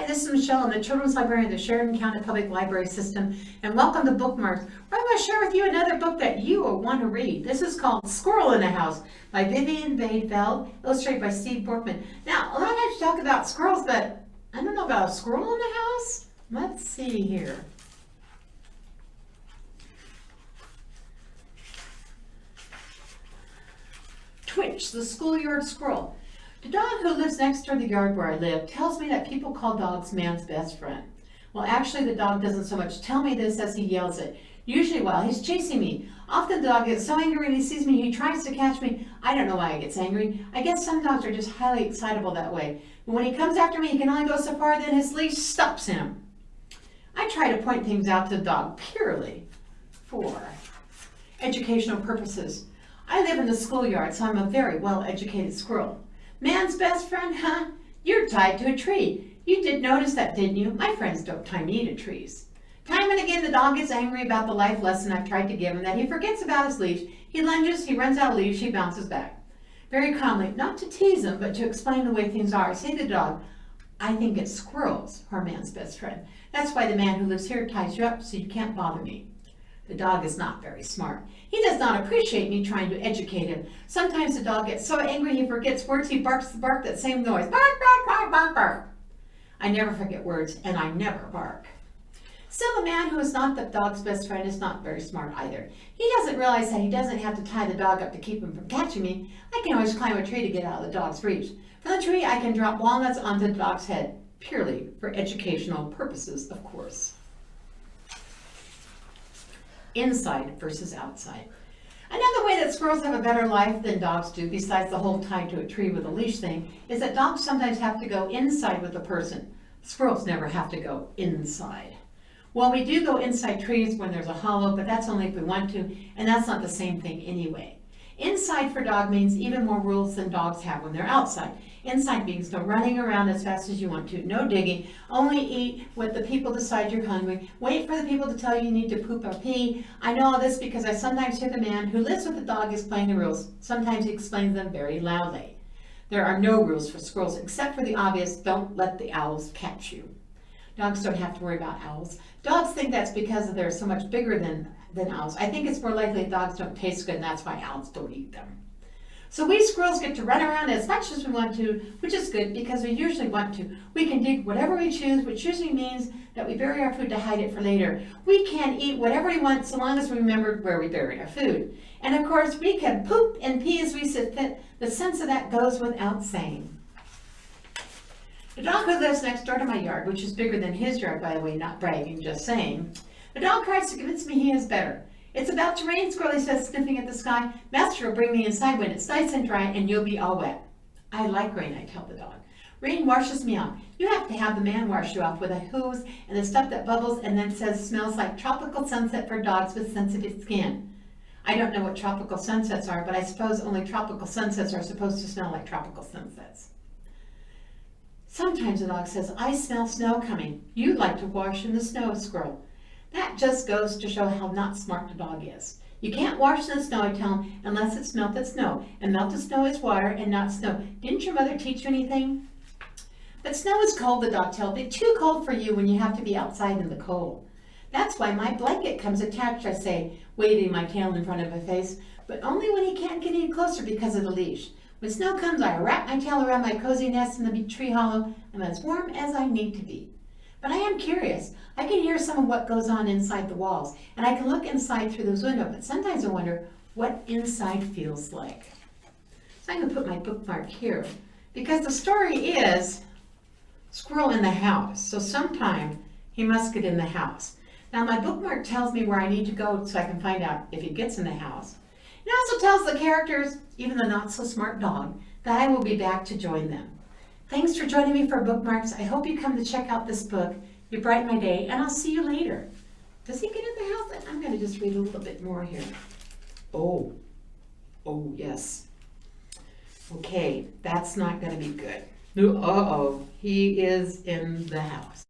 Hi, this is Michelle. I'm the Children's Librarian of the Sheridan County Public Library System, and welcome to Bookmarks, where I'm going to share with you another book that you will want to read. This is called Squirrel in the House by Vivian, Velde, illustrated by Steve Borkman. Now, a lot of times you talk about squirrels, but I don't know about a squirrel in the house. Let's see here. Twitch, the schoolyard squirrel. The dog who lives next door to the yard where I live tells me that people call dogs man's best friend. Well, actually, the dog doesn't so much tell me this as he yells it, usually while he's chasing me. Often the dog gets so angry when he sees me, he tries to catch me. I don't know why he gets angry. I guess some dogs are just highly excitable that way. But when he comes after me, he can only go so far, then his leash stops him. I try to point things out to the dog purely for educational purposes. I live in the schoolyard, so I'm a very well-educated squirrel. Man's best friend, huh? You're tied to a tree. You did notice that, didn't you? My friends don't tie me to trees. Time and again, the dog gets angry about the life lesson I've tried to give him, that he forgets about his leash. He lunges, he runs out of leash, he bounces back. Very calmly, not to tease him, but to explain the way things are, I say to the dog, I think it's squirrels who are man's best friend. That's why the man who lives here ties you up so you can't bother me. The dog is not very smart. He does not appreciate me trying to educate him. Sometimes the dog gets so angry he forgets words. He barks that same noise. Bark, bark, bark, bark, bark. I never forget words, and I never bark. Still, the man who is not the dog's best friend is not very smart either. He doesn't realize that he doesn't have to tie the dog up to keep him from catching me. I can always climb a tree to get out of the dog's reach. From the tree, I can drop walnuts onto the dog's head, purely for educational purposes, of course. Inside versus outside. Another way that squirrels have a better life than dogs do, besides the whole tied to a tree with a leash thing, is that dogs sometimes have to go inside with a person. Squirrels never have to go inside. Well, we do go inside trees when there's a hollow, but that's only if we want to, and that's not the same thing anyway. Inside for dog means even more rules than dogs have when they're outside. Inside means no running around as fast as you want to, no digging, only eat what the people decide you're hungry, wait for the people to tell you you need to poop or pee. I know all this because I sometimes hear the man who lives with the dog explain the rules. Sometimes he explains them very loudly. There are no rules for squirrels except for the obvious, don't let the owls catch you. Dogs don't have to worry about owls. Dogs think that's because they're so much bigger than owls. I think it's more likely dogs don't taste good and that's why owls don't eat them. So we squirrels get to run around as much as we want to, which is good because we usually want to. We can dig whatever we choose, which usually means that we bury our food to hide it for later. We can eat whatever we want so long as we remember where we buried our food. And of course, we can poop and pee as we see fit. The sense of that goes without saying. The dog who lives next door to my yard, which is bigger than his yard, by the way, not bragging, just saying, the dog tries to convince me he is better. It's about to rain, Squirrel, he says, sniffing at the sky. Master will bring me inside when it's nice and dry and you'll be all wet. I like rain, I tell the dog. Rain washes me off. You have to have the man wash you off with a hose and the stuff that bubbles and then says smells like tropical sunset for dogs with sensitive skin. I don't know what tropical sunsets are, but I suppose only tropical sunsets are supposed to smell like tropical sunsets. Sometimes the dog says, I smell snow coming. You'd like to wash in the snow, Squirrel. That just goes to show how not smart the dog is. You can't wash in the snow, I tell him, unless it's melted snow. And melted snow is water and not snow. Didn't your mother teach you anything? But snow is cold, the dog tells me. Too cold for you when you have to be outside in the cold. That's why my blanket comes attached, I say, waving my tail in front of his face, but only when he can't get any closer because of the leash. When snow comes, I wrap my tail around my cozy nest in the tree hollow. I'm as warm as I need to be. But I am curious. I can hear some of what goes on inside the walls, and I can look inside through those windows, but sometimes I wonder what inside feels like. So I'm going to put my bookmark here, because the story is Squirrel in the House, so sometime he must get in the house. Now my bookmark tells me where I need to go so I can find out if he gets in the house. It also tells the characters, even the not-so-smart dog, that I will be back to join them. Thanks for joining me for Bookmarks. I hope you come to check out this book. You brighten my day, and I'll see you later. Does he get in the house? I'm going to just read a little bit more here. Oh, yes. Okay, that's not going to be good. Uh-oh, he is in the house.